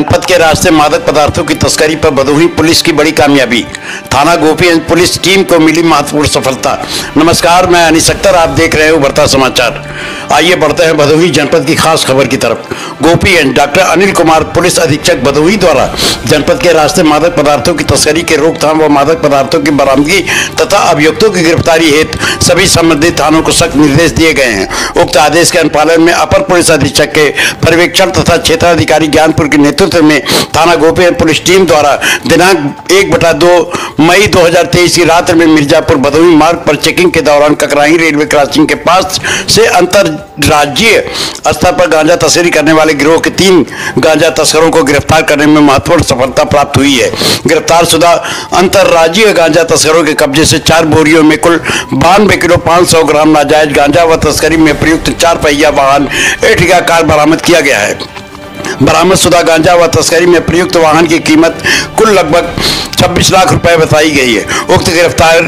जनपद के रास्ते मादक पदार्थों की तस्करी पर भदोही पुलिस की बड़ी कामयाबी। थाना गोपीगंज पुलिस टीम को मिली महत्वपूर्ण सफलता। नमस्कार, मैं अनिस अख्तर, आप देख रहे हैं उभरता समाचार। आइए बढ़ते हैं भदोही जनपद की खास खबर की तरफ। गोपीगंज डॉक्टर अनिल कुमार पुलिस अधीक्षक भदोही द्वारा जनपद के रास्ते मादक पदार्थों की तस्करी के रोकथाम व मादक पदार्थों की बरामदगी तथा अभियुक्तों की गिरफ्तारी हेतु सभी संबंधित थानों को सख्त निर्देश दिए गए हैं। उक्त आदेश के अनुपालन में अपर पुलिस अधीक्षक के पर्यवेक्षण तथा क्षेत्राधिकारी ज्ञानपुर के नेतृत्व में थाना गोपीगंज पुलिस टीम द्वारा दिनांक 1/2 मई 2023 की रात में मिर्जापुर भदोही मार्ग पर चेकिंग के दौरान ककराही रेलवे क्रॉसिंग के पास से अंतर राज्यीय स्तर पर गांजा तस्करी करने वाले गिरोह के 3 गांजा तस्करों को गिरफ्तार करने में महत्वपूर्ण सफलता प्राप्त हुई है। गिरफ्तार शुदा अंतरराज्यीय गांजा तस्करों के कब्जे से 4 बोरियों में कुल 92 किलो 500 ग्राम नाजायज गांजा व तस्करी में प्रयुक्त 4 पहिया वाहन एर्टिगा कार बरामद किया गया है। बरामद शुदा गांजा व तस्करी में प्रयुक्त वाहन की कीमत कुल लगभग 26 लाख रुपए बताई गई है। उक्त गिरफ्तार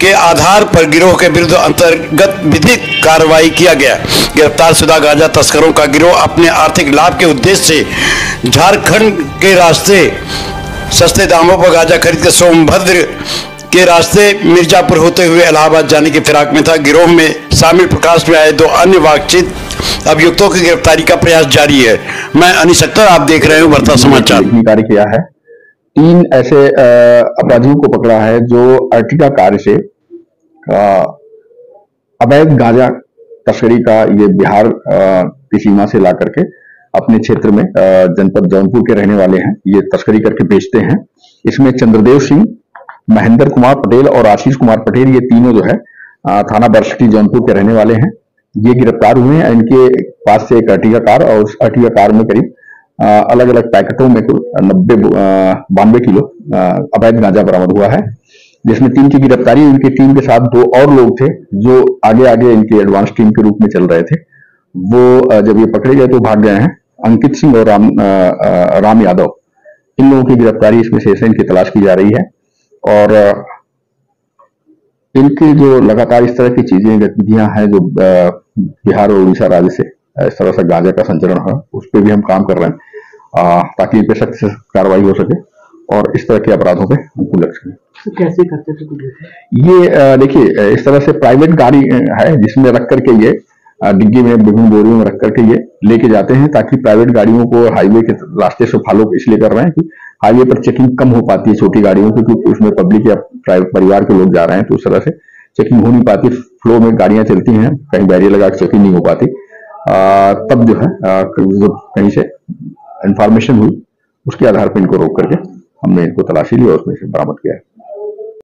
के आधार पर गिरोह के विरुद्ध अंतर्गत विधिक कार्रवाई किया गया। गिरफ्तार शुदा गांजा तस्करों का गिरोह अपने आर्थिक लाभ के उद्देश्य से झारखंड के रास्ते सस्ते दामों पर गांजा खरीद कर सोनभद्र के रास्ते मिर्जापुर होते हुए इलाहाबाद जाने की फिराक में था। गिरोह में शामिल प्रकाश में आए 2 अन्य वांछित अभियुक्तों की गिरफ्तारी का प्रयास जारी है। मैं अनिस अख्तर, आप देख रहे हैं उभरता समाचार। कार्य किया है, 3 ऐसे अपराधियों को पकड़ा है जो अर्टिगा कार से अवैध गांजा तस्करी का ये बिहार की सीमा से ला करके अपने क्षेत्र में जनपद जौनपुर के रहने वाले हैं, ये तस्करी करके बेचते हैं। इसमें चंद्रदेव सिंह, महेंद्र कुमार पटेल और आशीष कुमार पटेल, ये तीनों जो है थाना बरसठी जौनपुर के रहने वाले हैं। ये गिरफ्तार हुए हैं। इनके पास से एक अर्टिगा कार और उस अर्टिगा कार में करीब अलग अलग पैकेटों में कुल 92 किलो अवैध गांजा बरामद हुआ है, जिसमें 3 की गिरफ्तारी। उनकी टीम के साथ 2 और लोग थे जो आगे आगे इनके एडवांस टीम के रूप में चल रहे थे। वो जब ये पकड़े गए तो भाग गए हैं। अंकित सिंह और राम यादव, इन लोगों की गिरफ्तारी इसमें से इनकी तलाश की जा रही है। और इनकी जो लगातार इस तरह की चीजें गतिविधियां हैं जो बिहार और उड़ीसा राज्य से इस तरह से गांजा का संचरण है, उस पर भी हम काम कर रहे हैं ताकि इन पे सख्त से कार्रवाई हो सके और इस तरह के अपराधों पे अंकुश लग सके। कैसे करते थे ये? देखिए, इस तरह से प्राइवेट गाड़ी है जिसमें रख करके ये डिग्गी में विभिन्न बोरियों में रख करके ये लेके जाते हैं, ताकि प्राइवेट गाड़ियों को हाईवे के रास्ते से फॉलो इसलिए कर रहे हैं कि हाईवे पर चेकिंग कम हो पाती है छोटी गाड़ियों की, क्योंकि उसमें पब्लिक या प्राइवेट परिवार के लोग जा रहे हैं, तो उस तरह से चेकिंग हो नहीं पाती। फ्लो में गाड़ियां चलती हैं, कहीं बैरियर लगा के चेकिंग नहीं हो पाती। तब जो है कहीं से इंफॉर्मेशन हुई, उसके आधार पर इनको रोक करके हमने इनको तलाशी ली और उसमें से बरामद किया है।